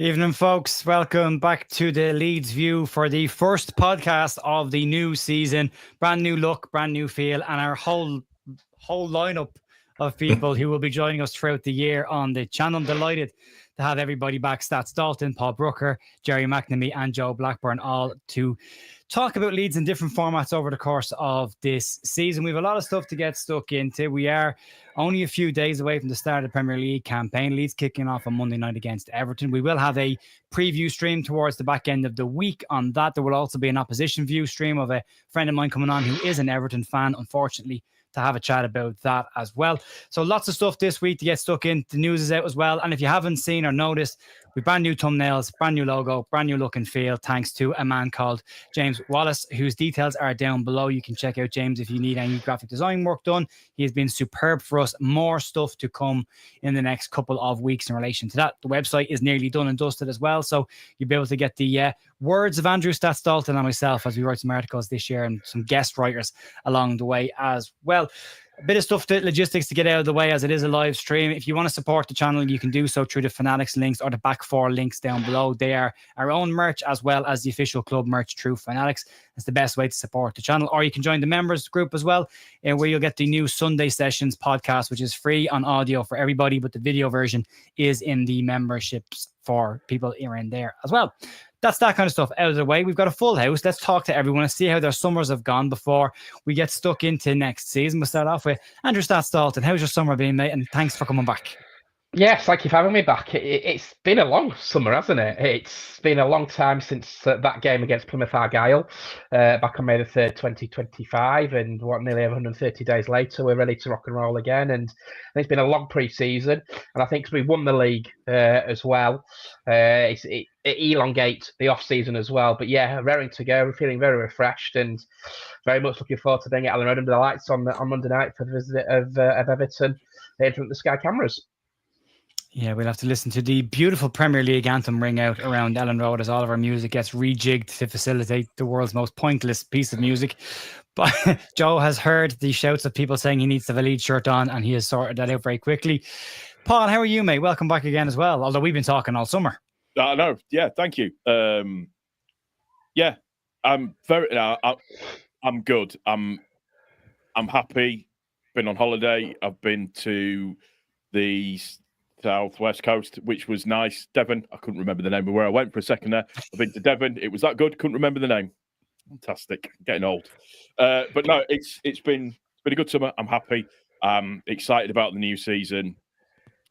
Evening, folks. Welcome back to the Leeds View for the first podcast of the new season. Brand new look, brand new feel, and our whole lineup of people who will be joining us throughout the year on the channel. I'm delighted to have everybody back. Stats Dalton, Paul Brooker, Gerry, McNamee, and Joe Blackburn, all to talk about Leeds in different formats over the course of this season. We have a lot of stuff to get stuck into. We are only a few days away from the start of the Premier League campaign. Leeds kicking off on Monday night against Everton. We will have a preview stream towards the back end of the week on that. There will also be an opposition view stream of a friend of mine coming on who is an Everton fan, unfortunately, to have a chat about that as well. So lots of stuff this week to get stuck in. The news is out as well. And if you haven't seen or noticed, we brand new thumbnails, brand new logo, brand new look and feel, thanks to a man called James Wallis, whose details are down below. You can check out James if you need any graphic design work done. He has been superb for us. More stuff to come in the next couple of weeks in relation to that. The website is nearly done and dusted as well. So you'll be able to get the words of Andrew, Stats Dalton, and myself as we write some articles this year and some guest writers along the way as well. A bit of stuff, logistics to get out of the way as it is a live stream. If you want to support the channel, you can do so through the Fanalysis links or the back four links down below. They are our own merch as well as the official club merch through Fanalysis. It's the best way to support the channel. Or you can join the members group as well, where you'll get the new Sunday Sessions podcast, which is free on audio for everybody, but the video version is in the memberships for people around there as well. That's that kind of stuff out of the way. We've got a full house. Let's talk to everyone and see how their summers have gone before we get stuck into next season. We'll start off with Andrew Stats Dalton. How's your summer been, mate? And thanks for coming back. Yes, thank you for having me back. It's been a long summer, hasn't it? It's been a long time since that game against Plymouth Argyle back on May the 3rd, 2025. And nearly 130 days later, we're ready to rock and roll again. And it's been a long pre-season. And I think we won the league as well. It elongates the off-season as well. But yeah, raring to go. We're feeling very refreshed and very much looking forward to being at Ellen Road under the lights on Monday night for the visit of Everton in front of the Sky cameras. Yeah, we'll have to listen to the beautiful Premier League anthem ring out around Ellen Road as all of our music gets rejigged to facilitate the world's most pointless piece of music. But Joe has heard the shouts of people saying he needs to have a Leeds shirt on, and he has sorted that out very quickly. Paul, how are you, mate? Welcome back again as well, although we've been talking all summer. No, yeah, thank you. Yeah, I'm very. I'm good. I'm happy. Been on holiday. I've been to the southwest coast, which was nice. Devon. I couldn't remember the name of where I went for a second there. I've been to Devon. It was that good. Couldn't remember the name. Fantastic. Getting old. But no, it's been a good summer. I'm happy. I'm excited about the new season.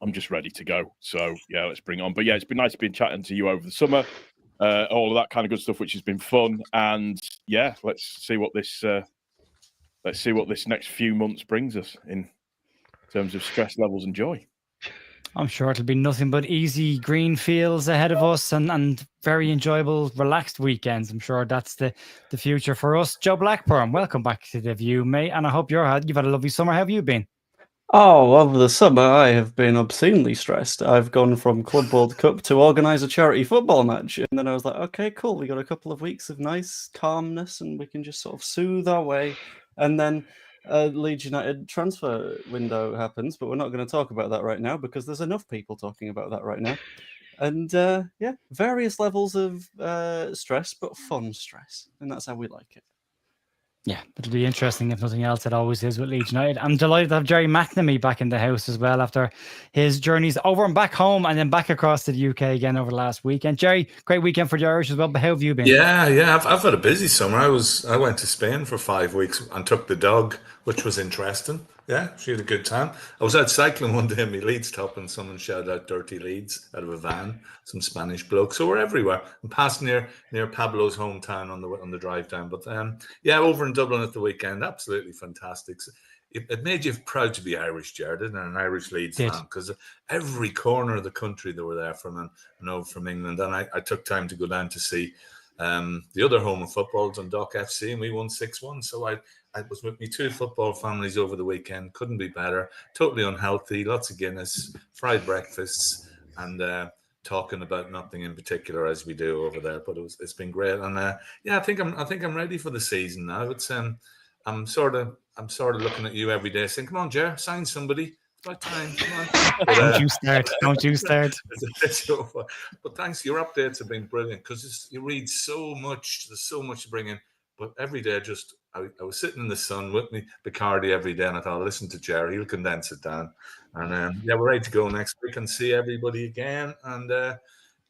I'm just ready to go. So yeah, let's bring it on. But yeah, it's been nice being chatting to you over the summer. All of that kind of good stuff, which has been fun. And yeah, let's see what this next few months brings us in terms of stress levels and joy. I'm sure it'll be nothing but easy green fields ahead of us and very enjoyable, relaxed weekends. I'm sure that's the future for us. Joe Blackburn, welcome back to the View, mate. And I hope you've had a lovely summer. How have you been? Oh, over the summer, I have been obscenely stressed. I've gone from Club World Cup to organise a charity football match. And then I was like, okay, cool. We got a couple of weeks of nice calmness and we can just sort of soothe our way. And then Leeds United transfer window happens, but we're not going to talk about that right now because there's enough people talking about that right now. And yeah, various levels of stress, but fun stress. And that's how we like it. Yeah, it'll be interesting if nothing else. It always is with Leeds United. I'm delighted to have Gerry McNamee back in the house as well after his journeys over and back home and then back across to the UK again over the last weekend. Gerry, great weekend for the Irish as well, but how have you been? Yeah, I've had a busy summer. I went to Spain for 5 weeks and took the dog, which was interesting. Yeah, she had a good time. I was out cycling one day in my Leeds top and someone shouted out "Dirty Leeds" out of a van, some Spanish bloke. So we're everywhere. And passed near Pablo's hometown on the drive down. But yeah, over in Dublin at the weekend, absolutely fantastic. It made you proud to be Irish, Jared, and an Irish Leeds fan, because every corner of the country they were there from and over from England. And I took time to go down to see the other home of football, Dundalk FC, and we won 6-1. So I was with me 2 football families over the weekend. Couldn't be better. Totally unhealthy. Lots of Guinness, fried breakfasts, and talking about nothing in particular as we do over there. But it's been great. And yeah, I think I'm ready for the season now. It's I'm sort of looking at you every day saying, "Come on, Ger, sign somebody. About time. Don't you start. Don't you start. But thanks. Your updates have been brilliant because you read so much. There's so much to bring in. But every day, I was sitting in the sun with me, Bacardi every day, and I thought, I'll listen to Gerry. He'll condense it down. And we're ready to go next week and see everybody again. And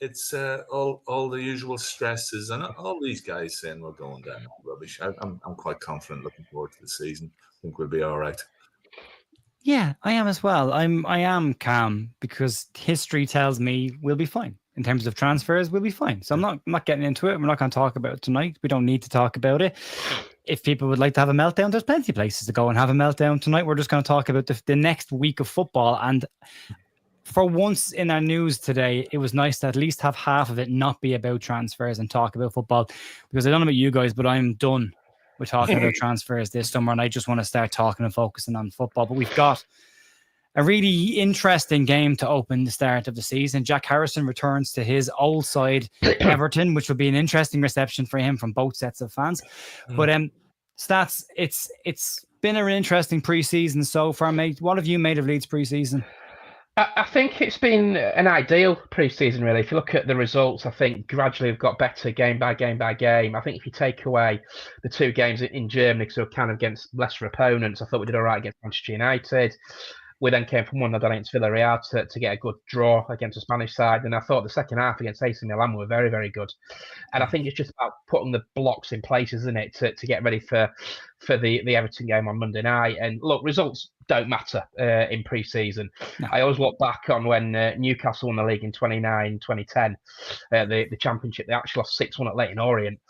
it's all the usual stresses and all these guys saying we're going down. Rubbish. I'm quite confident. Looking forward to the season. I think we'll be all right. Yeah, I am as well. I am calm because history tells me we'll be fine. In terms of transfers, we'll be fine. So I'm not getting into it. We're not going to talk about it tonight. We don't need to talk about it. If people would like to have a meltdown, there's plenty of places to go and have a meltdown tonight. We're just going to talk about the next week of football. And for once in our news today, it was nice to at least have half of it not be about transfers and talk about football. Because I don't know about you guys, but I'm done with talking about transfers this summer, and I just want to start talking and focusing on football. But we've got a really interesting game to open the start of the season. Jack Harrison returns to his old side, Everton, which will be an interesting reception for him from both sets of fans. But Stats, it's been an interesting preseason so far, mate. What have you made of Leeds preseason? I think it's been an ideal pre-season, really. If you look at the results, I think gradually we've got better game by game by game. I think if you take away the 2 games in Germany, because we were kind of against lesser opponents, I thought we did all right against Manchester United. We then came from 1-0 against Villarreal to get a good draw against the Spanish side. And I thought the second half against AC Milan were very, very good. And I think it's just about putting the blocks in place, isn't it, to get ready for the Everton game on Monday night. And look, results don't matter in pre-season. No. I always look back on when Newcastle won the league in 2010, the championship. They actually lost 6-1 at Leyton Orient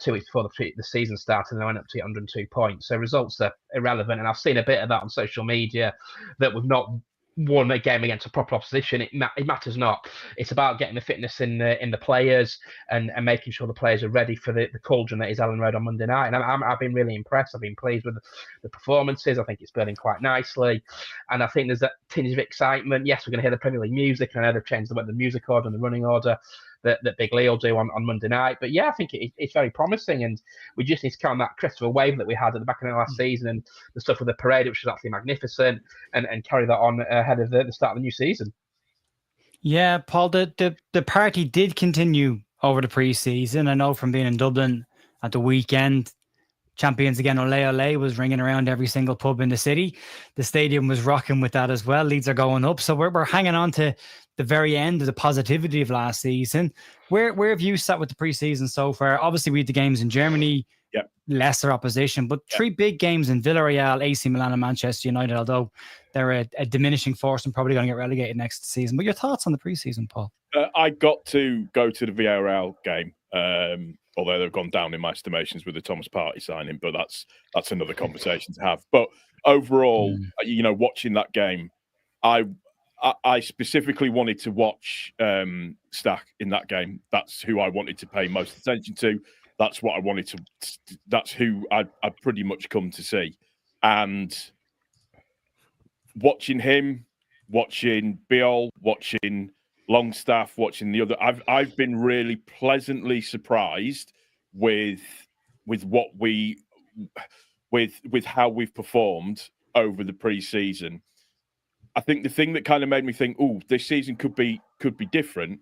2 weeks before the season started, and they went up to 102 points. So results are irrelevant, and I've seen a bit of that on social media, that we've not won a game against a proper opposition. It matters not. It's about getting the fitness in the players and making sure the players are ready for the cauldron that is Ellen Road on Monday night. And I've been really impressed. I've been pleased with the performances. I think it's building quite nicely, and I think there's that tinge of excitement. Yes, we're going to hear the Premier League music, and I know they've changed the music order and the running order that Big Lee will do on Monday night. But yeah, I think it's very promising, and we just need to count that Christopher wave that we had at the back of the last season, and the stuff with the parade, which was actually magnificent, and carry that on ahead of the start of the new season. Yeah, Paul, the party did continue over the pre-season. I know from being in Dublin at the weekend, Champions Again Ole Ole was ringing around every single pub in the city. The stadium was rocking with that as well. Leeds are going up. So we're hanging on to the very end of the positivity of last season. Where have you sat with the preseason so far? Obviously, we had the games in Germany, lesser opposition, but 3 big games in Villarreal, AC Milan, and Manchester United, although they're a diminishing force and probably going to get relegated next season. But your thoughts on the preseason, Paul? I got to go to the Villarreal game, although they've gone down in my estimations with the Thomas Partey signing, but that's another conversation to have. But overall, watching that game, I specifically wanted to watch Stack in that game. That's who I wanted to pay most attention to. That's what I wanted to. That's who I pretty much come to see. And watching him, watching Biol, watching Longstaff, watching the other, I've been really pleasantly surprised with what with how we've performed over the pre-season. I think the thing that kind of made me think, this season could be different,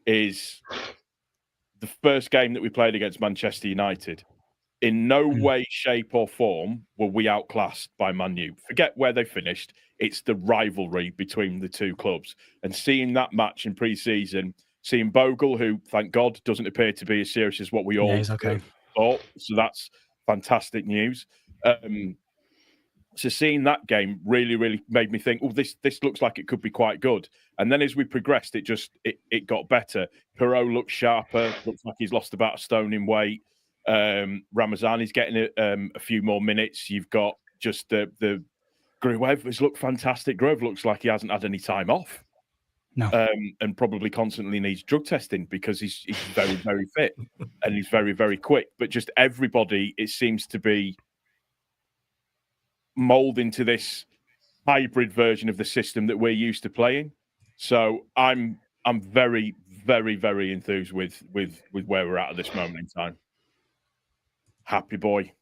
is the first game that we played against Manchester United. In no way, shape, or form were we outclassed by Man U. Forget where they finished. It's the rivalry between the two clubs. And seeing that match in pre-season, seeing Bogle, who, thank God, doesn't appear to be as serious as what we all thought. So that's fantastic news. So seeing that game really, really made me think, this looks like it could be quite good. And then as we progressed, it got better. Perot looks sharper. Looks like he's lost about a stone in weight. Ramazani's getting a few more minutes. You've got just the Gruev has looked fantastic. Gruev looks like he hasn't had any time off. No. And probably constantly needs drug testing because he's very, very fit and he's very, very quick. But just everybody, it seems to be mold into this hybrid version of the system that we're used to playing. So I'm very, very, very enthused with where we're at this moment in time. Happy boy.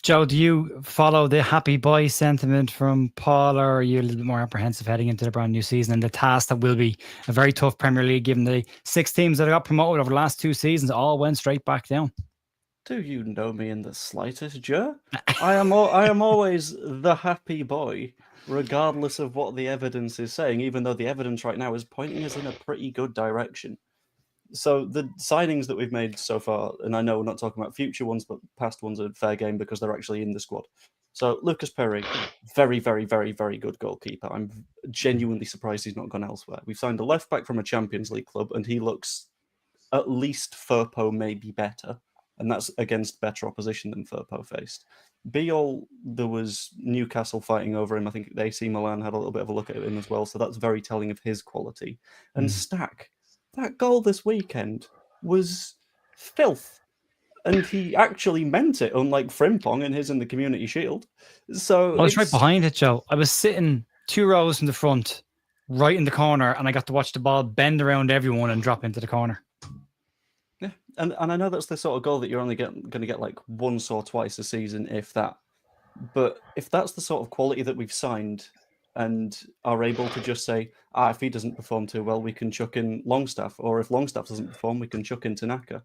Joe, do you follow the happy boy sentiment from Paul, or are you a little bit more apprehensive heading into the brand new season and the task that will be a very tough Premier League, given the 6 teams that got promoted over the last 2 seasons all went straight back down? Do you know me in the slightest, Joe? I am always the happy boy, regardless of what the evidence is saying, even though the evidence right now is pointing us in a pretty good direction. So the signings that we've made so far, and I know we're not talking about future ones, but past ones are fair game because they're actually in the squad. So Lucas Perry, very, very, very, very good goalkeeper. I'm genuinely surprised he's not gone elsewhere. We've signed a left back from a Champions League club, and he looks at least Firpo, maybe better. And that's against better opposition than Firpo faced. Beal, there was Newcastle fighting over him. I think AC Milan had a little bit of a look at him as well, so that's very telling of his quality. And Stack, that goal this weekend was filth. And he actually meant it, unlike Frimpong and his in the Community Shield. So I was right behind it, Joe. I was sitting 2 rows from the front, right in the corner, and I got to watch the ball bend around everyone and drop into the corner. Yeah, and I know that's the sort of goal that you're only going to get like once or twice a season, if that. But if that's the sort of quality that we've signed and are able to just say, if he doesn't perform too well, we can chuck in Longstaff, or if Longstaff doesn't perform, we can chuck in Tanaka.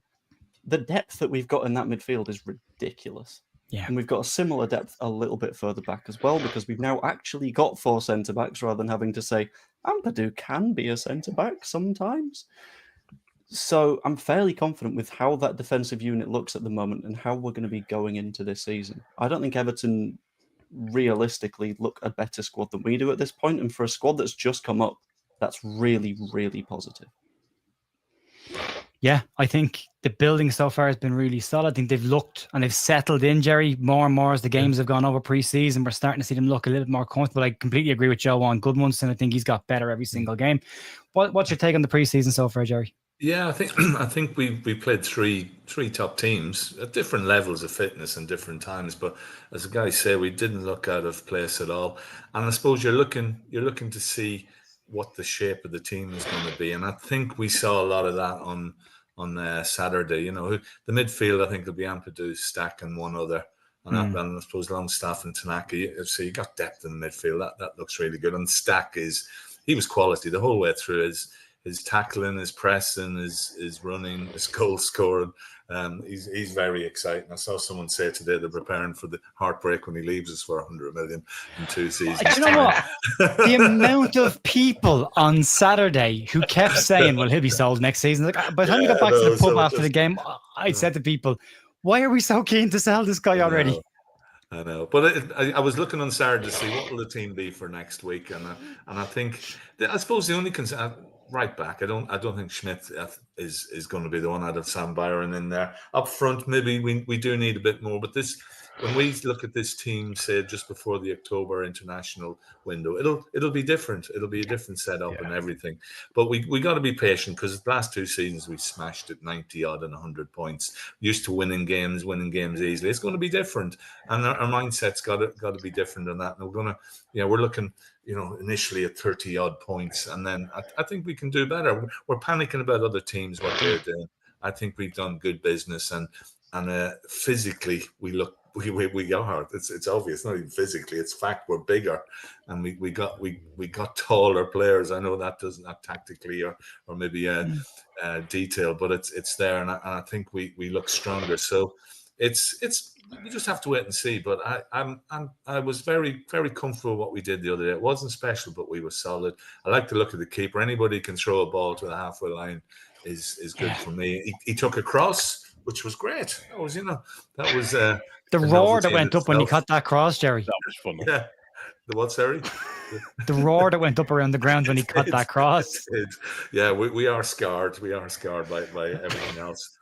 The depth that we've got in that midfield is ridiculous. Yeah. And we've got a similar depth a little bit further back as well, because we've now actually got 4 centre-backs rather than having to say, Ampadu can be a centre-back sometimes. So I'm fairly confident with how that defensive unit looks at the moment and how we're going to be going into this season. I don't think Everton realistically look a better squad than we do at this point, and for a squad that's just come up, that's really, really positive. Yeah, I think the building so far has been really solid. I think they've looked and they've settled in, Gerry, more and more as the games have gone over pre-season. We're starting to see them look a little bit more comfortable. I completely agree with Joe on Goodmunson. I think he's got better every single game. What's your take on the pre-season so far, Gerry? Yeah, I think we played three top teams at different levels of fitness and different times. But as the guys say, we didn't look out of place at all. And I suppose you're looking to see what the shape of the team is going to be. And I think we saw a lot of that on Saturday. You know, the midfield, I think, will be Ampadu, Stack, and one other. And I suppose Longstaff and Tanaka. So you got depth in the midfield. That looks really good. And Stack he was quality the whole way through. His tackling, his pressing, his running, his goal scoring. He's very exciting. I saw someone say today they're preparing for the heartbreak when he leaves us for 100 million in 2 seasons. You know what? The amount of people on Saturday who kept saying, well, he'll be sold next season. Like, by the time we got back to the pub after the game, I said to people, why are we so keen to sell this guy already? I know, but I was looking on Saturday to see what will the team be for next week, and I think I suppose the only concern. Right back, I don't think Schmidt is going to be the one out of Sam Byron in there. Up front, maybe we do need a bit more. But when we look at this team, say just before the October international window, it'll be different. It'll be a different setup and everything. But we got to be patient, because the last 2 seasons we smashed it 90 odd and 100 points. Used to winning games easily. It's going to be different, and our mindset's got to be different than that. And we're looking, initially at 30 odd points, and then I think we can do better. We're panicking about other teams, what they're doing. I think we've done good business, and physically we look. We are. It's obvious. Not even physically. It's fact. We're bigger, and we got taller players. I know that doesn't not tactically or maybe detail, but it's there, and I think we look stronger. So it's we just have to wait and see. But I was very, very comfortable with what we did the other day. It wasn't special, but we were solid. I like to look at the keeper. Anybody can throw a ball to the halfway line is good for me. He took a cross, which was great. That was the roar that went up when he cut that cross, Gerry. That was fun. Yeah. The what, sorry? The roar that went up around the ground when he cut that cross. Yeah, we are scarred. We are scarred by everything else.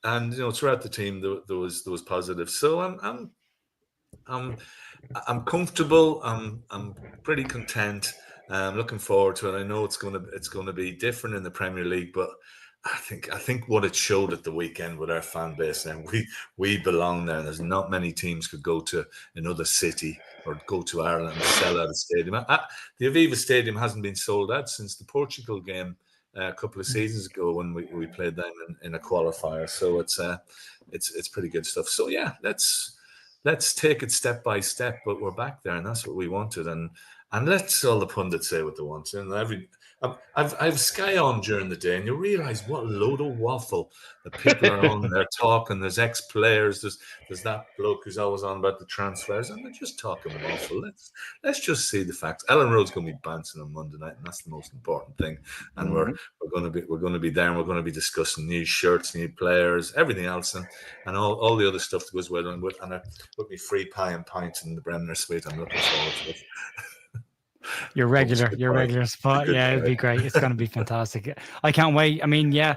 And throughout the team there was positive. So I'm comfortable. I'm pretty content. I'm looking forward to it. I know it's gonna be different in the Premier League, but I think what it showed at the weekend with our fan base, and we belong there. There's not many teams could go to another city or go to Ireland and sell out a stadium. The Aviva Stadium hasn't been sold out since the Portugal game a couple of seasons ago when we played them in a qualifier. So it's pretty good stuff. So yeah, let's take it step by step. But we're back there, and that's what we wanted. And let's all the pundits say what they want. And I've Sky on during the day, and you realise what a load of waffle that people are on there talking. There's ex-players. There's that bloke who's always on about the transfers, and they're just talking waffle. Let's just see the facts. Ellen Road's going to be bouncing on Monday night, and that's the most important thing. And we're going to be there, and we're going to be discussing new shirts, new players, everything else, and all the other stuff that goes well. And with me free pie and pints in the Bremner Suite. I'm looking forward to it. Your regular spot. Yeah, it'd be great. It's going to be fantastic. I can't wait. I mean, yeah,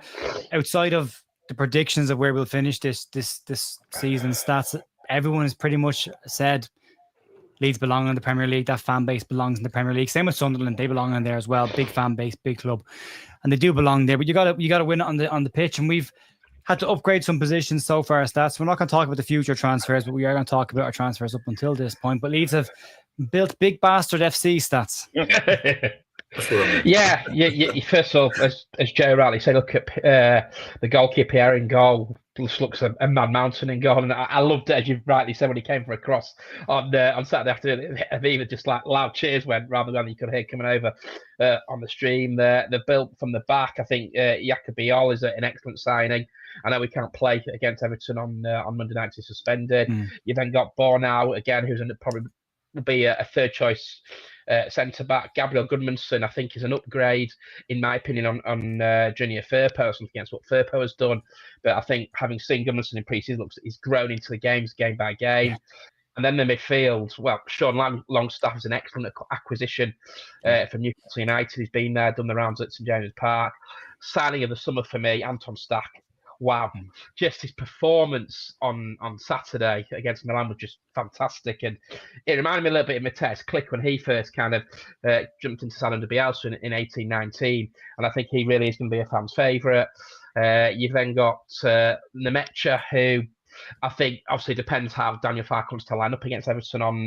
outside of the predictions of where we'll finish this season stats, everyone has pretty much said Leeds belong in the Premier League. That fan base belongs in the Premier League. Same with Sunderland. They belong in there as well. Big fan base, big club. And they do belong there. But you gotta win it on the pitch. And we've had to upgrade some positions so far, stats. We're not going to talk about the future transfers, but we are going to talk about our transfers up until this point. But Leeds have built big bastard FC stats. Yeah. First off, as Joe rightly said, look at the goalkeeper here in goal. Just looks a mad mountain in goal, and I loved it, as you rightly said, when he came for a cross on Saturday afternoon. Aviva just like loud cheers went rather than you could hear coming over on the stream. They're built from the back. I think Jacobiol is an excellent signing. I know we can't play against Everton on Monday night. He's suspended. You then got Bornau again, who's probably will be a third choice centre back. Gabriel Goodmanson, I think, is an upgrade, in my opinion, on Junior Firpo, something against what Firpo has done. But I think having seen Goodmanson in pre-season, he's grown into the games game by game. And then the midfield, well, Sean Longstaff is an excellent acquisition from Newcastle United. He's been there, done the rounds at St James's Park. Signing of the summer for me, Anton Stack. Wow, just his performance on Saturday against Milan was just fantastic, and it reminded me a little bit of Matthijs Klich when he first kind of jumped into San under Bielsa in 18-19, and I think he really is going to be a fan's favourite. You've then got Nemecha, who I think obviously depends how Daniel Farke wants to line up against Everton on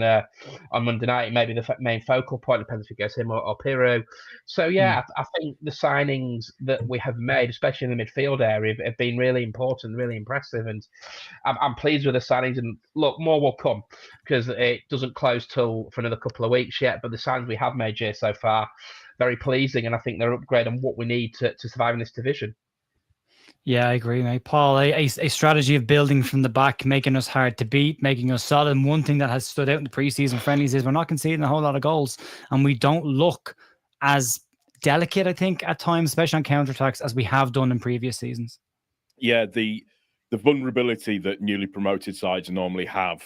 Monday night. Maybe the main focal point depends if it goes him or Pirou. So yeah, I think the signings that we have made, especially in the midfield area, have been really important, really impressive, and I'm pleased with the signings. And look, more will come because it doesn't close for another couple of weeks yet. But the signings we have made here so far, very pleasing, and I think they're upgrade on what we need to survive in this division. Yeah, I agree, mate. Paul, a strategy of building from the back, making us hard to beat, making us solid. And one thing that has stood out in the preseason friendlies is we're not conceding a whole lot of goals, and we don't look as delicate, I think, at times, especially on counterattacks, as we have done in previous seasons. Yeah, the vulnerability that newly promoted sides normally have,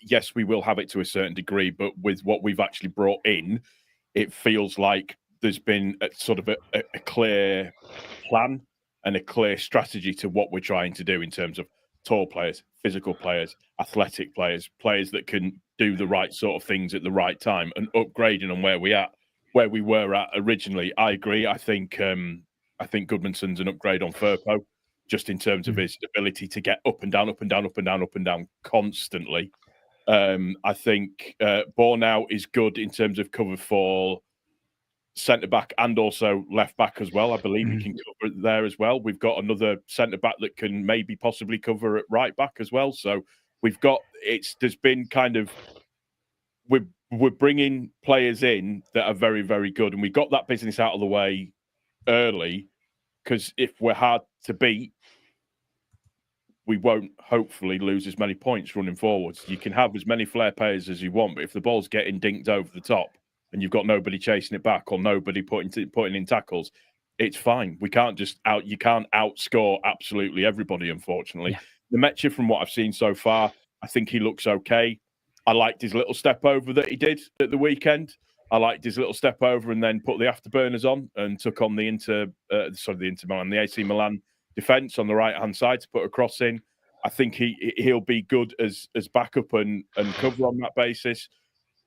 yes, we will have it to a certain degree, but with what we've actually brought in, it feels like there's been a clear plan and a clear strategy to what we're trying to do in terms of tall players, physical players, athletic players, players that can do the right sort of things at the right time, and upgrading on where we were at originally. I agree. I think Goodmanson's an upgrade on Firpo, just in terms of his ability to get up and down, up and down, up and down, up and down constantly. I think Bornau is good in terms of cover for centre back and also left back as well. I believe he can cover it there as well. We've got another centre back that can maybe possibly cover at right back as well. So there's been kind of, we're bringing players in that are very, very good, and we got that business out of the way early, because if we're hard to beat, we won't hopefully lose as many points running forwards. You can have as many flair players as you want, but if the ball's getting dinked over the top and you've got nobody chasing it back or nobody putting in tackles, it's fine. You can't outscore absolutely everybody, unfortunately. Yeah. The Nemecha, from what I've seen so far, I think he looks okay. I liked his little step over that he did at the weekend. I liked his little step over and then put the afterburners on and took on the AC Milan defence on the right-hand side to put a cross in. I think he'll be good as backup and cover on that basis.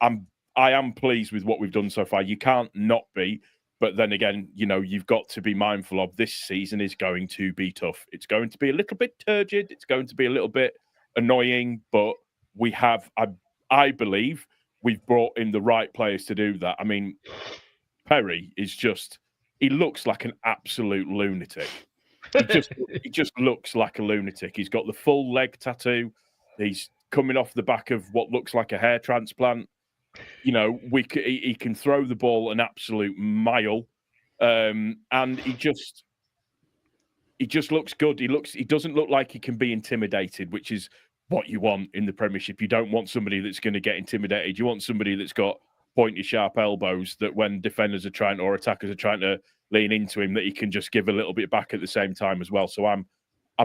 I am pleased with what we've done so far. You can't not be, but then again, you've got to be mindful of this season is going to be tough. It's going to be a little bit turgid. It's going to be a little bit annoying, but we have, I believe, we've brought in the right players to do that. I mean, Perry is he looks like an absolute lunatic. He just looks like a lunatic. He's got the full leg tattoo. He's coming off the back of what looks like a hair transplant. You know, he can throw the ball an absolute mile, and he just looks good. He doesn't look like he can be intimidated, which is what you want in the Premiership. You don't want somebody that's going to get intimidated. You want somebody that's got pointy, sharp elbows that when defenders are trying or attackers are trying to lean into him, that he can just give a little bit back at the same time as well. So I'm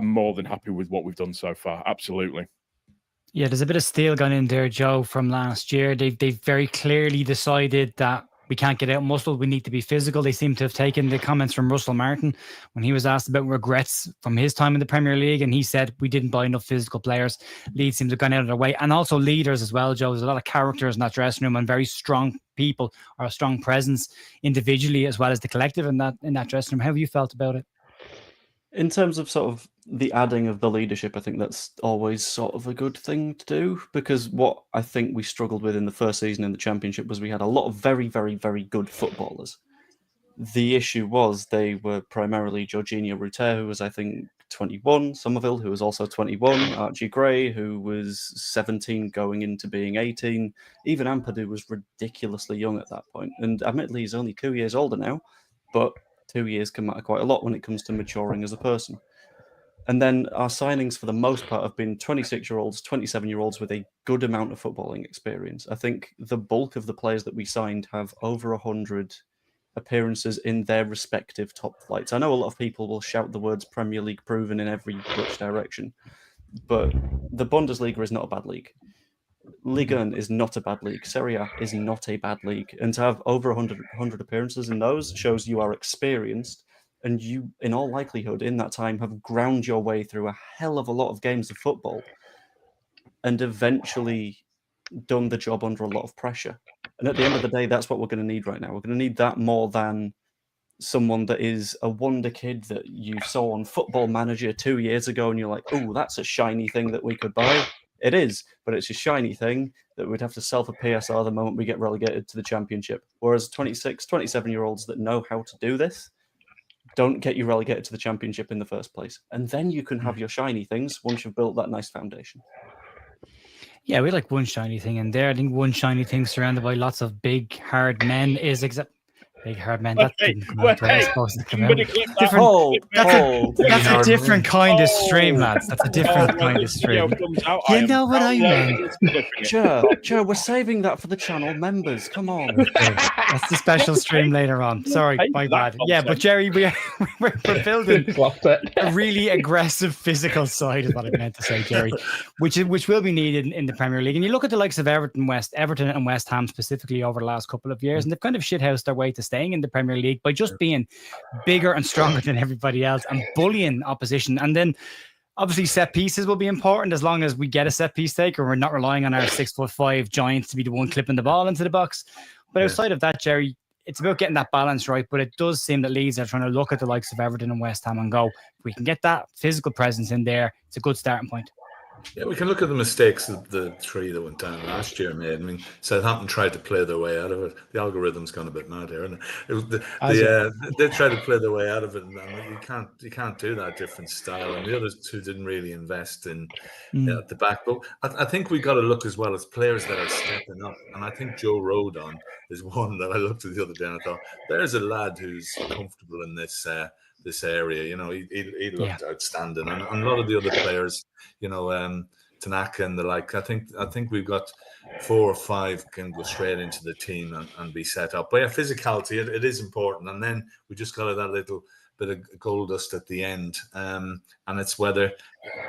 more than happy with what we've done so far. Absolutely. Yeah, there's a bit of steel gone in there, Joe, from last year. They've very clearly decided that we can't get out muscled. We need to be physical. They seem to have taken the comments from Russell Martin when he was asked about regrets from his time in the Premier League, and he said we didn't buy enough physical players. Leeds seems to have gone out of their way, and also leaders as well, Joe. There's a lot of characters in that dressing room and very strong people, or a strong presence individually as well as the collective in that dressing room. How have you felt about it? In terms of sort of the adding of the leadership, I think that's always sort of a good thing to do, because what I think we struggled with in the first season in the Championship was we had a lot of very, very, very good footballers. The issue was they were primarily Jorginho Rutter, who was, I think, 21, Somerville, who was also 21, Archie Gray, who was 17 going into being 18. Even Ampadu was ridiculously young at that point. And admittedly, he's only 2 years older now, but 2 years can matter quite a lot when it comes to maturing as a person. And then our signings, for the most part, have been 26-year-olds, 27-year-olds with a good amount of footballing experience. I think the bulk of the players that we signed have over 100 appearances in their respective top flights. I know a lot of people will shout the words Premier League proven in every which direction, but the Bundesliga is not a bad league. Liga 1 is not a bad league. Serie A is not a bad league. And to have over 100 appearances in those shows you are experienced, and you, in all likelihood, in that time, have ground your way through a hell of a lot of games of football and eventually done the job under a lot of pressure. And at the end of the day, that's what we're going to need right now. We're going to need that more than someone that is a wonder kid that you saw on Football Manager 2 years ago and you're like, oh, that's a shiny thing that we could buy. It is, but it's a shiny thing that we'd have to sell for PSR the moment we get relegated to the Championship. Whereas 26, 27-year-olds that know how to do this don't get you relegated to the Championship in the first place. And then you can have your shiny things once you've built that nice foundation. Yeah, we like one shiny thing in there. I think one shiny thing surrounded by lots of big, hard men is big, hard men. That didn't come out the way it's supposed to come out. That's a different kind of stream, lads. That's a different kind of stream. You know what I meant. Joe, we're saving that for the channel members. Come on. That's the special stream later on. Sorry, my bad. Yeah, but Gerry, we're building a really aggressive physical side is what I meant to say, Gerry, which will be needed in the Premier League. And you look at the likes of Everton and West Ham specifically over the last couple of years, and they've kind of shithoused their way to staying in the Premier League by just being bigger and stronger than everybody else and bullying opposition. And then obviously set pieces will be important as long as we get a set piece taker. We're not relying on our 6'5" giants to be the one clipping the ball into the box. But outside of that, Gerry, it's about getting that balance right. But it does seem that Leeds are trying to look at the likes of Everton and West Ham and go, if we can get that physical presence in there, it's a good starting point. Yeah, we can look at the mistakes that the three that went down last year made. I mean, Southampton tried to play their way out of it. The algorithm's gone a bit mad here, isn't it? They tried to play their way out of it, and you can't do that different style. And the other two didn't really invest in at the back. But I think we got to look as well as players that are stepping up. And I think Joe Rodon is one that I looked at the other day and I thought, there's a lad who's comfortable in this area. You know, he looked outstanding, and a lot of the other players, you know, Tanaka and the like. I think we've got 4 or 5 can go straight into the team and be set up. But yeah, physicality it is important, and then we just got that little bit of gold dust at the end, and it's whether,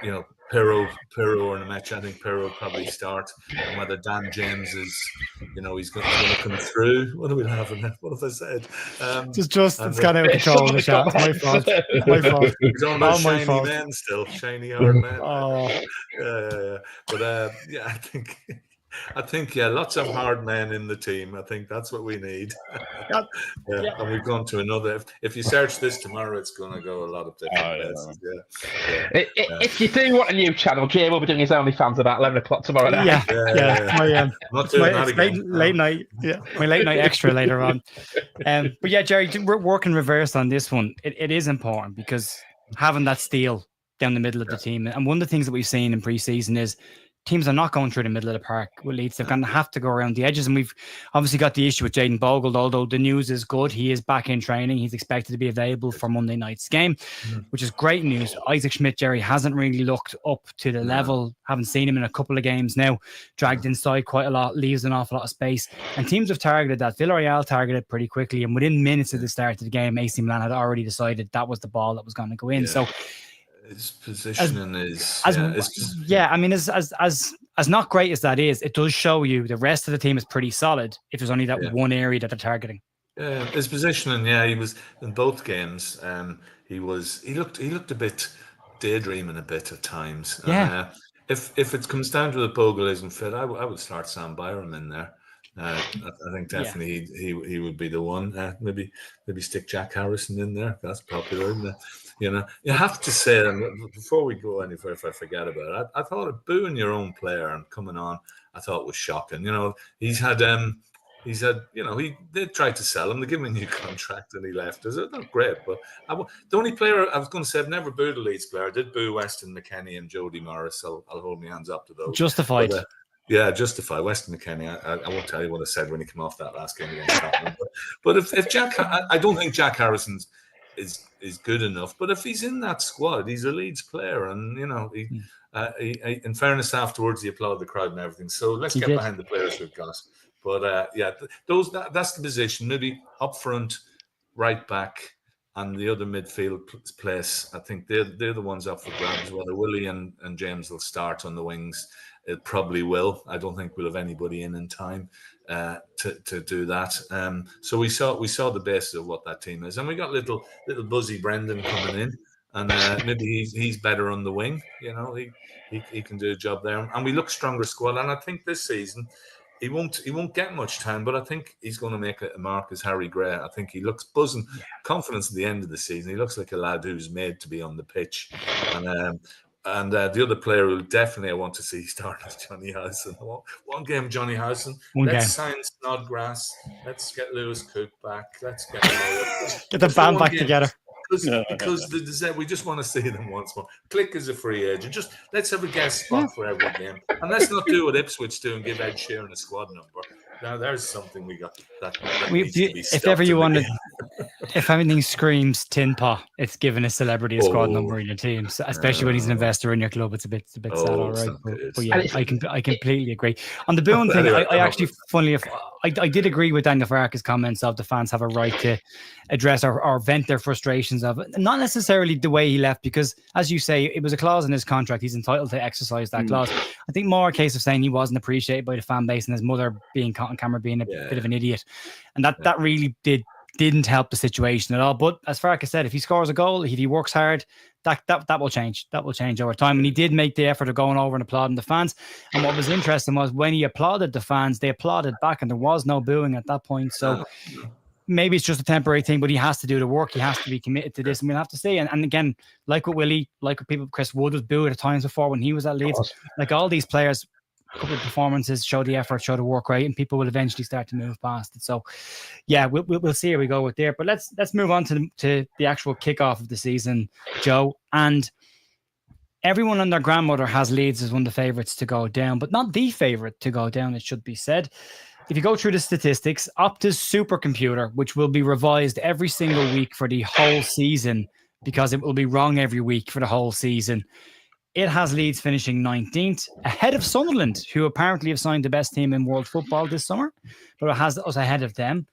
you know, Pirro or Nemecha. I think Pirro will probably start, and whether Dan James is, you know, he's going to come through. What do we have in there? What have I said? It's gone out of control in the chat. My fault. He's on those shiny men still, shiny hard men. Yeah. But I think lots of hard men in the team. I think that's what we need. And we've gone to another. If you search this tomorrow, it's going to go a lot of different places. If you do want a new channel, Jay will be doing his OnlyFans about 11 o'clock tomorrow night. Late night. Yeah, my late night extra later on. But yeah, Gerry, we're working reverse on this one. It is important because having that steel down the middle of the team, and one of the things that we've seen in pre-season is teams are not going through the middle of the park with Leeds. They're going to have to go around the edges. And we've obviously got the issue with Jayden Bogle, although the news is good. He is back in training. He's expected to be available for Monday night's game, which is great news. Isaac Schmidt-Jerry hasn't really looked up to the level. Haven't seen him in a couple of games now. Dragged inside quite a lot, leaves an awful lot of space. And teams have targeted that. Villarreal targeted pretty quickly. And within minutes of the start of the game, AC Milan had already decided that was the ball that was going to go in. So his positioning is as not great as that is, it does show you the rest of the team is pretty solid if there's only that one area that they're targeting. Yeah, his positioning, he was in both games. He looked a bit daydreaming a bit at times. Yeah. If it comes down to the Bogle isn't fit, I would start Sam Byram in there. I think definitely he would be the one. Maybe stick Jack Harrison in there. That's popular, isn't it? You have to say, before we go any further, if I forget about it, I thought of booing your own player and coming on, I thought was shocking. He did try to sell him. They gave him a new contract and he left. It's not great, but the only player I was going to say I've never booed a Leeds player. I did boo Weston McKennie and Jody Morris. I'll hold my hands up to those. Justified. But, justify Weston McKennie. I won't tell you what I said when he came off that last game against Tottenham. But if Jack, I don't think Jack Harrison's is good enough. But if he's in that squad, he's a Leeds player, and he in fairness, afterwards he applauded the crowd and everything. So let's get behind the players we've got. But that's the position. Maybe up front, right back, and the other midfield place. I think they're the ones up for grabs. Whether Willie and James will start on the wings, it probably will. I don't think we'll have anybody in time to do that. So we saw the basis of what that team is, and we got little Buzzy Brendan coming in, and maybe he's better on the wing. He can do a job there, and we look stronger squad. And I think this season he won't get much time, but I think he's going to make a mark as Harry Gray. I think he looks buzzing, confidence at the end of the season. He looks like a lad who's made to be on the pitch, and the other player who definitely I want to see start is Johnny Howson. One game, Johnny Howson. Let's sign Snodgrass. Let's get Lewis Cook back. Let's get the band back together. Because we just want to see them once more. Click as a free agent. Just let's have a guest spot for every game, and let's not do what Ipswich do and give Ed Sheeran a squad number. Now there's something we got that needs to be if ever you wanted, if anything screams tin pot, it's giving a celebrity a squad number in your team, so especially when he's an investor in your club. It's a bit sad, all right. But yeah, I completely agree on the booing thing. I actually, funnily enough, I did agree with Daniel Farke's comments of the fans have a right to address or vent their frustrations of it. Not necessarily the way he left, because as you say, it was a clause in his contract. He's entitled to exercise that clause. I think more a case of saying he wasn't appreciated by the fan base and his mother being caught on camera being a bit of an idiot. And that really didn't help the situation at all. But as Farke said, if he scores a goal, if he works hard, that will change. That will change over time. And he did make the effort of going over and applauding the fans. And what was interesting was when he applauded the fans, they applauded back and there was no booing at that point. So maybe it's just a temporary thing, but he has to do the work. He has to be committed to this. And we'll have to see. And again, like with Willie, like with people, Chris Wood was booed at times before when he was at Leeds. Like all these players, a couple of performances show the effort, show the work rate, and people will eventually start to move past it. So, yeah, we'll see how we go with there. But let's move on to the actual kickoff of the season, Joe. And everyone and their grandmother has Leeds as one of the favourites to go down, but not the favourite to go down, it should be said. If you go through the statistics, Opta's supercomputer, which will be revised every single week for the whole season, because it will be wrong every week for the whole season, it has Leeds finishing 19th, ahead of Sunderland, who apparently have signed the best team in world football this summer, but it has us ahead of them.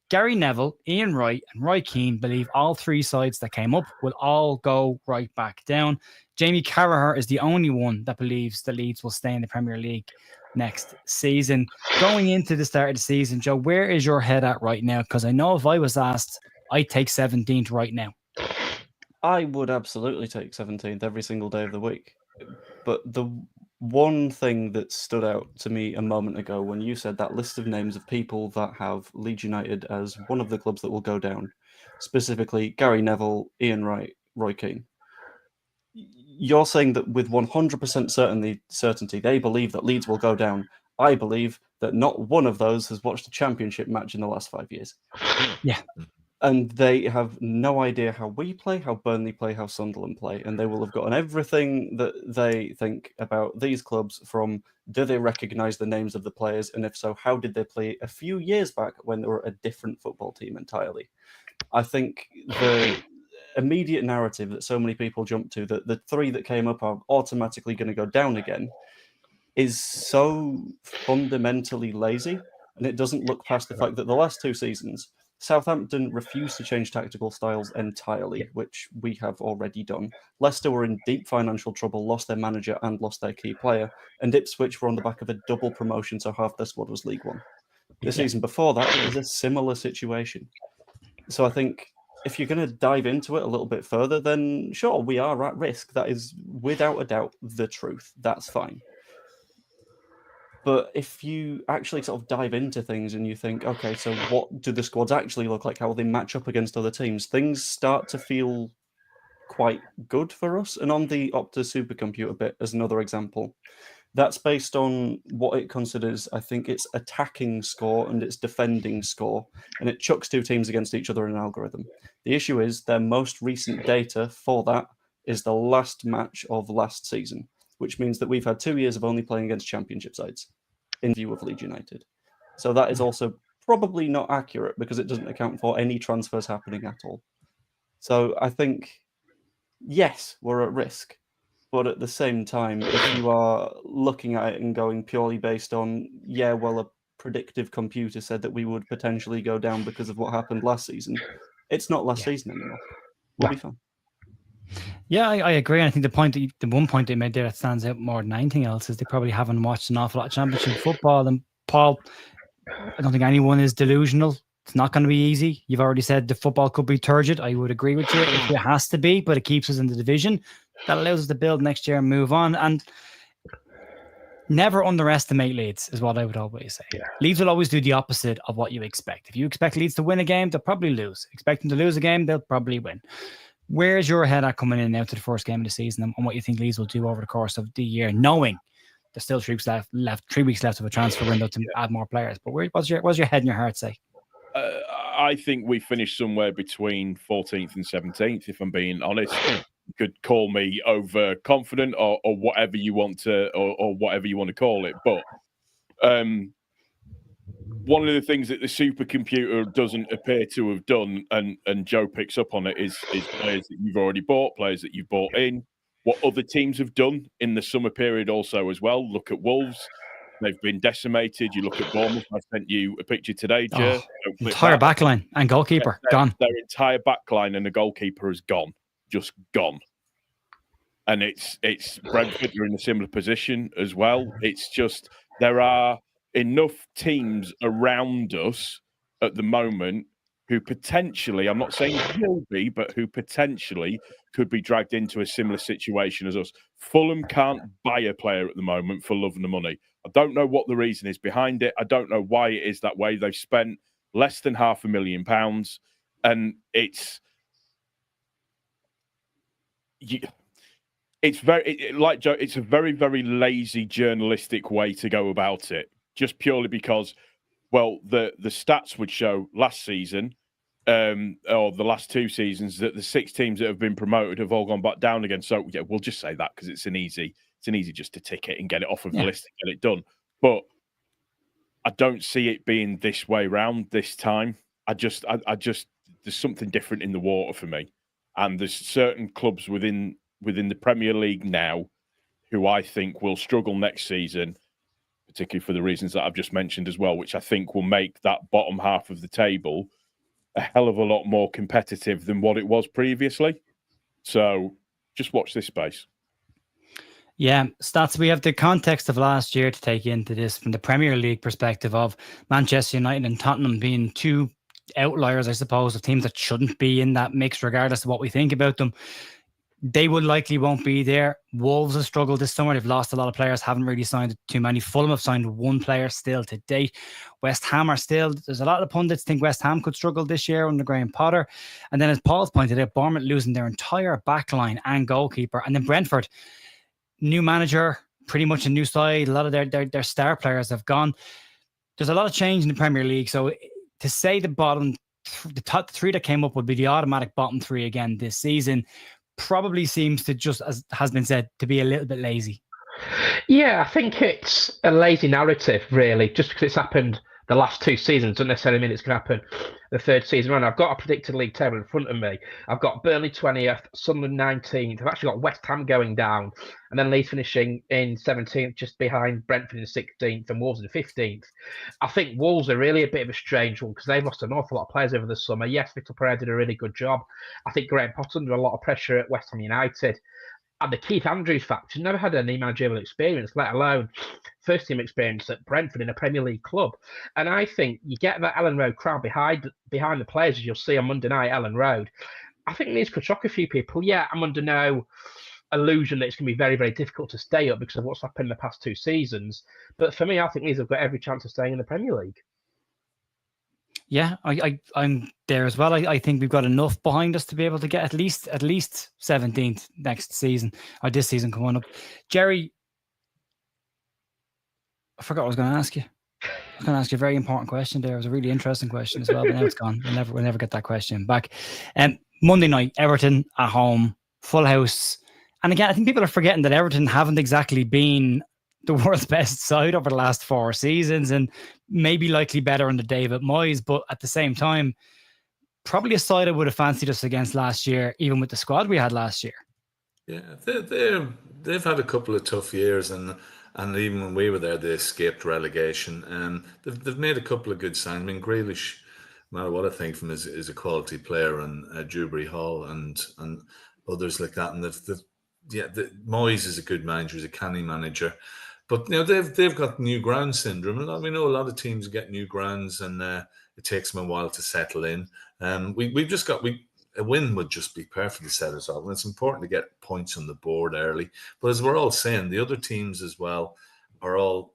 Gary Neville, Ian Wright, and Roy Keane believe all three sides that came up will all go right back down. Jamie Carragher is the only one that believes the Leeds will stay in the Premier League next season. Going into the start of the season, Joe, where is your head at right now? Because I know if I was asked, I'd take 17th right now. I would absolutely take 17th every single day of the week. But the one thing that stood out to me a moment ago when you said that list of names of people that have Leeds United as one of the clubs that will go down, specifically Gary Neville, Ian Wright, Roy Keane, you're saying that with 100% certainty they believe that Leeds will go down. I believe that not one of those has watched a championship match in the last 5 years. Yeah. And they have no idea how we play, how Burnley play, how Sunderland play, and they will have gotten everything that they think about these clubs from, do they recognise the names of the players, and if so, how did they play a few years back when they were a different football team entirely? I think the immediate narrative that so many people jump to, that the three that came up are automatically going to go down again, is so fundamentally lazy, and it doesn't look past the fact that the last 2 seasons, Southampton refused to change tactical styles entirely, which we have already done. Leicester were in deep financial trouble, lost their manager and lost their key player, and Ipswich were on the back of a double promotion, so half their squad was League One. The season before that, it was a similar situation. So I think if you're going to dive into it a little bit further, then sure, we are at risk. That is without a doubt the truth. That's fine. But if you actually sort of dive into things and you think, okay, so what do the squads actually look like? How will they match up against other teams? Things start to feel quite good for us. And on the Opta supercomputer bit, as another example, that's based on what it considers, I think it's attacking score and its defending score. And it chucks 2 teams against each other in an algorithm. The issue is their most recent data for that is the last match of last season, which means that we've had 2 years of only playing against championship sides in view of Leeds United. So that is also probably not accurate because it doesn't account for any transfers happening at all. So I think, yes, we're at risk. But at the same time, if you are looking at it and going purely based on, yeah, well, a predictive computer said that we would potentially go down because of what happened last season, it's not last season anymore. We'll be fine. Yeah, I agree. And I think the one point they made there that stands out more than anything else is they probably haven't watched an awful lot of championship football. And Paul, I don't think anyone is delusional. It's not going to be easy. You've already said the football could be turgid. I would agree with you. It has to be, but it keeps us in the division. That allows us to build next year and move on. And never underestimate Leeds is what I would always say. Yeah. Leeds will always do the opposite of what you expect. If you expect Leeds to win a game, they'll probably lose. Expect them to lose a game, they'll probably win. Where's your head at coming in now to the first game of the season and what you think Leeds will do over the course of the year, knowing there's still 3 weeks left of a transfer window to add more players? But what's your head and your heart say? I think we finished somewhere between 14th and 17th, if I'm being honest. You could call me overconfident or whatever you want to or whatever you want to call it. But one of the things that the supercomputer doesn't appear to have done, and Joe picks up on it, is players that you've already bought, players that you've bought in, what other teams have done in the summer period also as well. Look at Wolves. They've been decimated. You look at Bournemouth. I sent you a picture today, Gerry. Entire backline and goalkeeper gone. Their entire backline and the goalkeeper is gone. Just gone. And it's Brentford are in a similar position as well. It's just there are enough teams around us at the moment who potentially, I'm not saying will be, but who potentially could be dragged into a similar situation as us. Fulham can't buy a player at the moment for love and the money. I don't know what the reason is behind it. I don't know why it is that way. They've spent less than £500,000, and it's very, like Joe, it's a very, very lazy journalistic way to go about it, just purely because, well, the stats would show last season, or the last 2 seasons, that the 6 teams that have been promoted have all gone back down again. So yeah, we'll just say that because it's an easy just to tick it and get it off of the list and get it done. But I don't see it being this way round this time. I just there's something different in the water for me, and there's certain clubs within the Premier League now who I think will struggle next season, particularly for the reasons that I've just mentioned as well, which I think will make that bottom half of the table a hell of a lot more competitive than what it was previously. So just watch this space. Yeah, stats. We have the context of last year to take into this from the Premier League perspective of Manchester United and Tottenham being 2 outliers, I suppose, of teams that shouldn't be in that mix, regardless of what we think about them. They would likely won't be there. Wolves have struggled this summer. They've lost a lot of players, haven't really signed too many. Fulham have signed 1 player still to date. West Ham are still, there's a lot of pundits think West Ham could struggle this year under Graham Potter. And then as Paul's pointed out, Bournemouth losing their entire backline and goalkeeper. And then Brentford, new manager, pretty much a new side. A lot of their star players have gone. There's a lot of change in the Premier League. So to say the bottom the top three that came up would be the automatic bottom three again this season. Probably seems to, just as has been said, to be a little bit lazy. Yeah, I think it's a lazy narrative, really, just because it's happened the last two seasons doesn't necessarily mean it's going to happen the third season run. I've got a predicted league table in front of me. I've got Burnley 20th, Sunderland 19th. I've actually got West Ham going down, and then Leeds finishing in 17th, just behind Brentford in 16th and Wolves in 15th. I think Wolves are really a bit of a strange one because they've lost an awful lot of players over the summer. Yes, Vitor Pereira did a really good job. I think Graham Potter's under a lot of pressure at West Ham United. And the Keith Andrews factor, never had any managerial experience, let alone first team experience at Brentford in a Premier League club. And I think you get that Ellen Road crowd behind the players, as you'll see on Monday night, Ellen Road. I think these could shock a few people. Yeah, I'm under no illusion that it's going to be very, very difficult to stay up because of what's happened in the past two seasons. But for me, I think these have got every chance of staying in the Premier League. Yeah, I'm there as well. I think we've got enough behind us to be able to get at least 17th next season, or this season coming up. Gerry, I forgot what I was going to ask you. I was going to ask you a very important question there. It was a really interesting question as well, but now it's gone. We'll never get that question back. Monday night, Everton at home, full house. And again, I think people are forgetting that Everton haven't exactly been the world's best side over the last 4 seasons, and maybe likely better under David Moyes, but at the same time, probably a side I would have fancied us against last year, even with the squad we had last year. Yeah, they've had a couple of tough years, and even when we were there, they escaped relegation. They've made a couple of good signs. I mean, Grealish, no matter what I think from him, is a quality player, and Dewberry Hall and others like that. And Moyes is a good manager, he's a canny manager. But they've got new ground syndrome, and we know a lot of teams get new grounds, and it takes them a while to settle in. We've just got a win would just be perfect to set us up, and it's important to get points on the board early. But as we're all saying, the other teams as well are all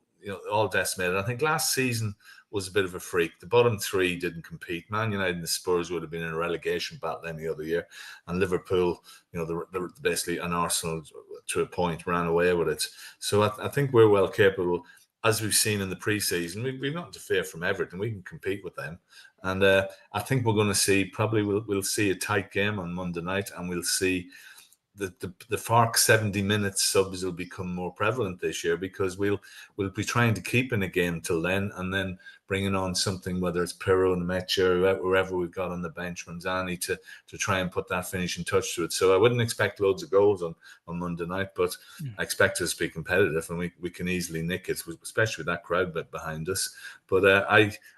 decimated. I think last season was a bit of a freak. The bottom three didn't compete. Man United and the Spurs would have been in a relegation battle any other year, and Liverpool, they're basically, and Arsenal to a point ran away with it. So I think we're well capable, as we've seen in the pre-season. We've not to fear from Everton. We can compete with them, and I think we're going to see we'll see a tight game on Monday night, and we'll see the Fark 70 minutes subs will become more prevalent this year, because we'll be trying to keep in a game till then, and then bringing on something, whether it's Pirro and Mecha or whoever we've got on the bench, Manzani, to try and put that finishing touch to it. So I wouldn't expect loads of goals on Monday night, but I expect us to be competitive, and we can easily nick it, especially with that crowd bit behind us. But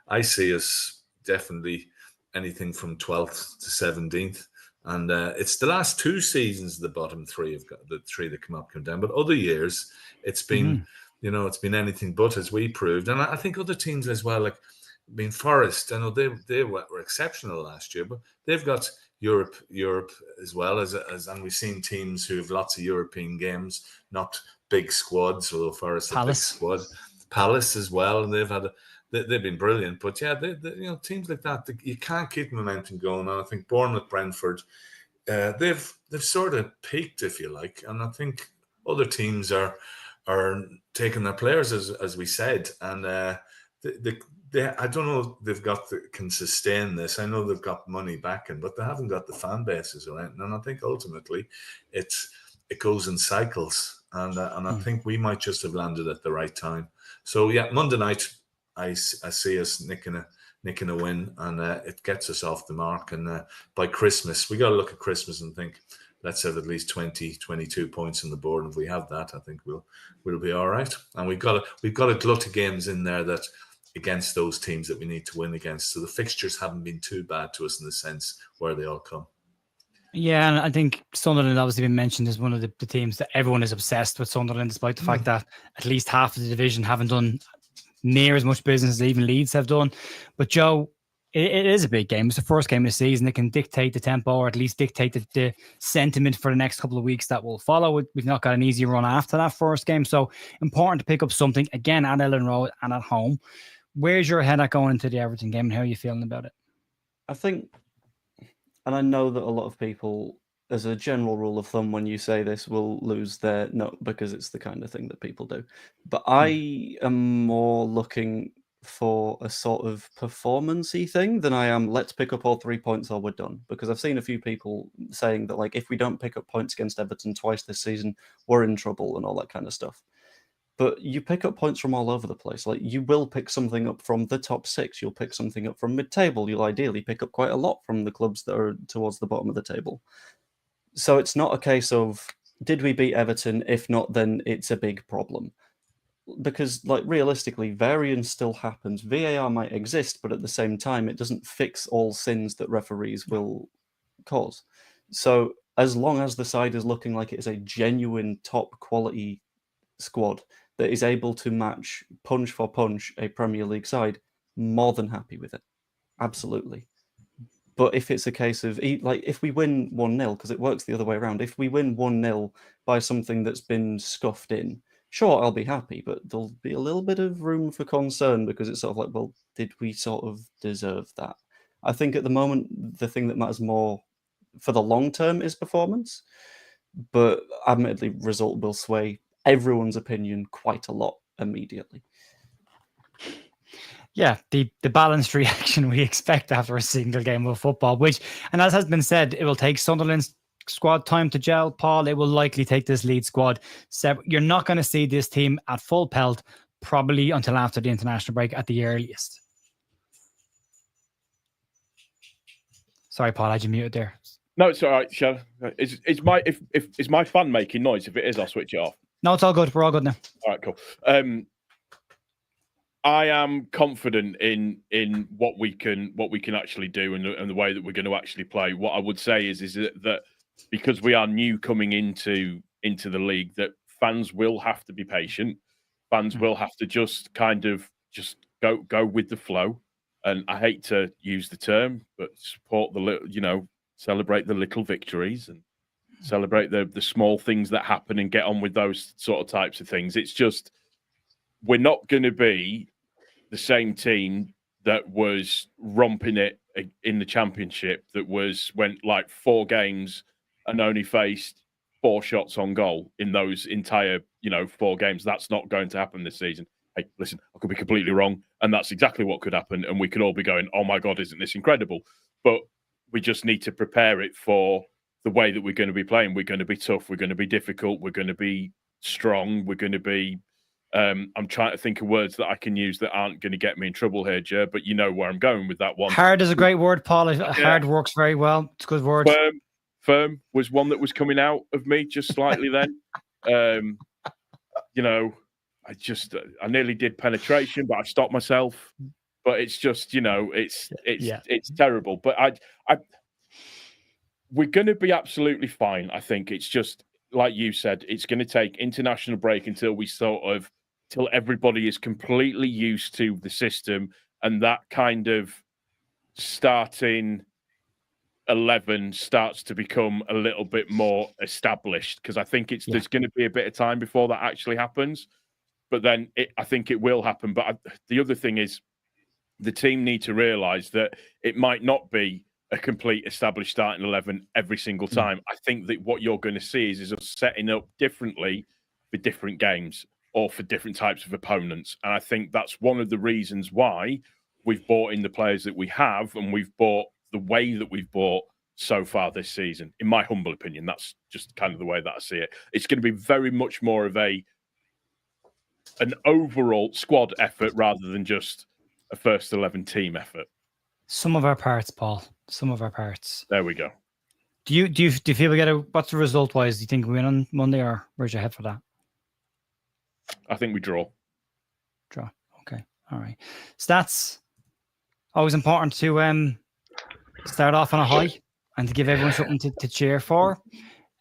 I see us definitely anything from 12th to 17th. And it's the last 2 seasons the bottom three have got the three that come down. But other years, it's been, it's been anything but, as we proved. And I think other teams as well, like Forest, I know they were exceptional last year, but they've got Europe as well and we've seen teams who have lots of European games, not big squads, although Forest a big squad. Palace as well, and they've been brilliant. But yeah, teams like that, you can't keep momentum going. And I think Bournemouth, Brentford, they've sort of peaked, if you like. And I think other teams are taking their players, as we said. And I don't know if can sustain this. I know they've got money backing, but they haven't got the fan bases or anything. And I think ultimately it goes in cycles. And I think we might just have landed at the right time. So yeah, Monday night, I see us nicking a win, and it gets us off the mark. And by Christmas, we got to look at Christmas and think, let's have at least 20, 22 points on the board. And if we have that, I think we'll be all right. And we've got a glut of games in there that against those teams that we need to win against. So the fixtures haven't been too bad to us in the sense where they all come. Yeah, and I think Sunderland obviously been mentioned as one of the teams that everyone is obsessed with Sunderland, despite the fact that at least half of the division haven't done near as much business as even Leeds have done. But Joe, it is a big game. It's the first game of the season. It can dictate the tempo, or at least dictate the sentiment for the next couple of weeks that will follow. We've not got an easy run after that first game, so important to pick up something again at Ellen Road and at home. Where's your head at going into the Everton game, and how are you feeling about it? I think, and I know that a lot of people, as a general rule of thumb, when you say this, will lose their nut because it's the kind of thing that people do. But I am more looking for a sort of performance-y thing than I am let's pick up all 3 points or we're done. Because I've seen a few people saying that like if we don't pick up points against Everton twice this season, we're in trouble and all that kind of stuff. But you pick up points from all over the place. Like you will pick something up from the top 6. You'll pick something up from mid-table. You'll ideally pick up quite a lot from the clubs that are towards the bottom of the table. So it's not a case of did we beat Everton? If not, then it's a big problem. Because, like, realistically, variance still happens. VAR might exist, but at the same time, it doesn't fix all sins that referees will cause. So, as long as the side is looking like it is a genuine top quality squad that is able to match punch for punch a Premier League side, more than happy with it. Absolutely. But if it's a case of, like, if we win 1-0, because it works the other way around, if we win 1-0 by something that's been scuffed in, sure, I'll be happy, but there'll be a little bit of room for concern because it's sort of like, well, did we sort of deserve that? I think at the moment, the thing that matters more for the long term is performance, but admittedly, result will sway everyone's opinion quite a lot immediately. Yeah, the balanced reaction we expect after a single game of football, which, and as has been said, it will take Sunderland's squad time to gel, Paul. It will likely take this Leeds squad. So you're not going to see this team at full pelt probably until after the international break at the earliest. Sorry, Paul, I had you muted there. No, it's all right, Sean. Is my fan making noise? If it is, I'll switch it off. No, it's all good. We're all good now. All right, cool. I am confident in what we can actually do and the way that we're going to actually play. What I would say is that because we are new coming into the league, that fans will have to be patient. Fans will have to just go with the flow. And I hate to use the term, but support celebrate the little victories and celebrate the small things that happen and get on with those sort of types of things. It's just we're not going to be the same team that was romping it in the Championship, that went like 4 games and only faced 4 shots on goal in those entire 4 games. That's not going to happen this season. Hey, listen, I could be completely wrong, and that's exactly what could happen, and we could all be going, oh my God, isn't this incredible? But we just need to prepare it for the way that we're going to be playing. We're going to be tough, we're going to be difficult, we're going to be strong, we're going to be I'm trying to think of words that I can use that aren't going to get me in trouble here, Ger, but you know where I'm going with that one. Hard is a great word, Paul. Hard works very well. It's a good word. Firm was one that was coming out of me just slightly then. I nearly did penetration, but I stopped myself. But it's just, it's terrible. But we're going to be absolutely fine. I think it's just, like you said, it's going to take international break until everybody is completely used to the system, and that kind of starting 11 starts to become a little bit more established, because I think there's going to be a bit of time before that actually happens. But then I think it will happen. But the other thing is the team need to realise that it might not be a complete established starting 11 every single time. I think that what you're going to see is us setting up differently for different games or for different types of opponents. And I think that's one of the reasons why we've bought in the players that we have, and we've bought the way that we've bought so far this season. In my humble opinion, that's just kind of the way that I see it. It's going to be very much more of an overall squad effort rather than just a first 11 team effort. Some of our parts, Paul. Some of our parts. There we go. Do you feel we get what's the result wise? Do you think we win on Monday, or where's your head for that? I think we draw. Draw. Okay. All right. Stats. Always important to start off on a high and to give everyone something to cheer for.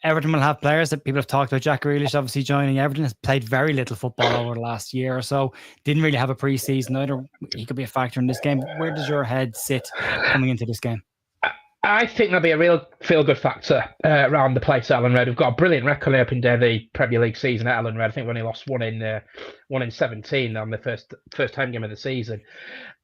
Everton will have players that people have talked about. Jack Grealish obviously joining Everton, has played very little football over the last year or so. Didn't really have a pre-season either. He could be a factor in this game. Where does your head sit coming into this game? I think there'll be a real feel-good factor around the place at Ellen Road. We've got a brilliant record opening day of the Premier League season at Ellen Road. I think we only lost one in 17 on the first home game of the season.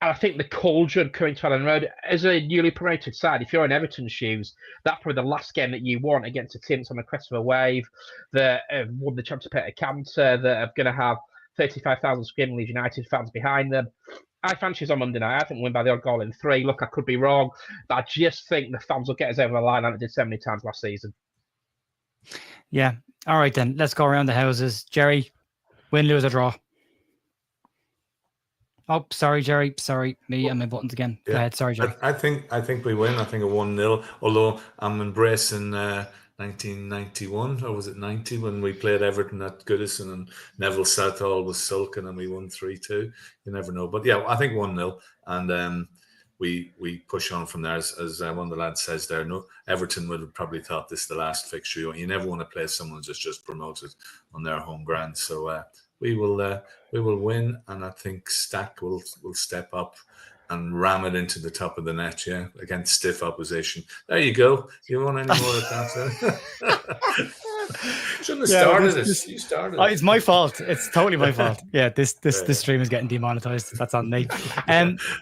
And I think the cauldron coming to Ellen Road, as a newly promoted side, if you're in Everton's shoes, that's probably the last game that you want against a team that's on the crest of a wave, that have won the Championship at a canter, that are going to have 35,000 screaming Leeds United fans behind them. I fancy us on Monday night. I think we'll win by the odd goal in 3. Look, I could be wrong, but I just think the fans will get us over the line like they did so many times last season. Yeah. All right, then. Let's go around the houses. Gerry, win, lose, or draw? Oh, sorry, Gerry. Sorry, me and my buttons again. Go ahead. Sorry, Gerry. I think we win. I think a 1-0. Although I'm embracing 1991, or was it 90, when we played Everton at Goodison and Neville Southall was sulking and we won 3-2. You never know. But yeah, I think 1-0. And we push on from there. As one of the lads says there, no, Everton would have probably thought this is the last fixture. You never want to play someone who's just promoted on their home ground. So we will win, and I think Stack will step up and ram it into the top of the net, against stiff opposition. There you go. You want any more of that? Shouldn't have started it. You started it. It's my fault. It's totally my fault. Yeah, this stream is getting demonetized. That's on me.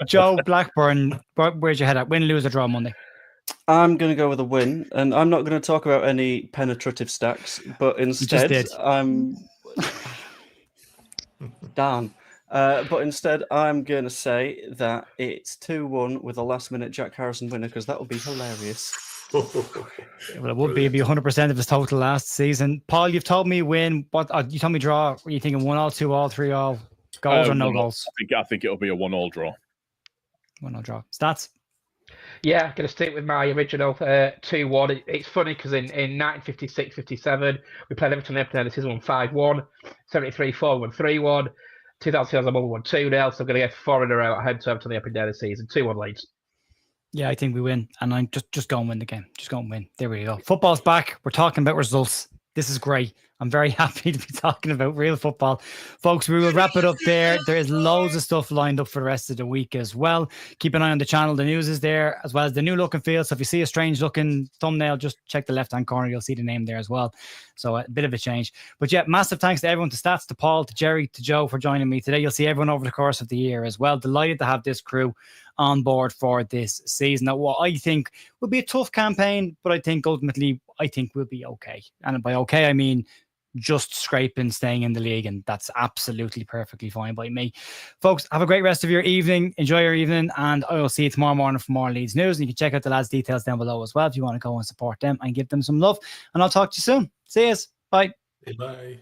Joe, Blackburn, where's your head at? Win, lose, or draw Monday? I'm going to go with a win, and I'm not going to talk about any penetrative stacks, but instead I'm... Darn. But instead, I'm going to say that it's 2-1 with a last-minute Jack Harrison winner, because that would be hilarious. Well, it would be 100% of his total last season. Paul, you've told me win. What you told me draw? Are you thinking 1-1, 2-1, 3-1, goals or no goals? I think it'll be a 1-1 draw. 1-1 draw. Stats? Yeah, going to stick with my original 2-1. It's funny because in 1956-57, we played Everton and this season won 5-1, 73-4 won 3-1, 2000 won 2-0, so I'm going to get 4 in a row at home to Everton the up and down the season. 2-1 Leeds. Yeah, I think we win, and I'm just go and win the game. Just go and win. There we go. Football's back. We're talking about results. This is great. I'm very happy to be talking about real football. Folks, we will wrap it up there. There is loads of stuff lined up for the rest of the week as well. Keep an eye on the channel. The news is there, as well as the new look and feel. So if you see a strange looking thumbnail, just check the left-hand corner. You'll see the name there as well. So a bit of a change. But yeah, massive thanks to everyone, to Stats, to Paul, to Gerry, to Joe for joining me today. You'll see everyone over the course of the year as well. Delighted to have this crew on board for this season. Now, what I think will be a tough campaign, but I think ultimately, we'll be okay. And by okay, I mean just scraping, staying in the league, and that's absolutely perfectly fine by me. Folks, have a great rest of your evening. Enjoy your evening, and I will see you tomorrow morning for more Leeds news. And you can check out the lads' details down below as well if you want to go and support them and give them some love. And I'll talk to you soon. See you. Bye. Bye.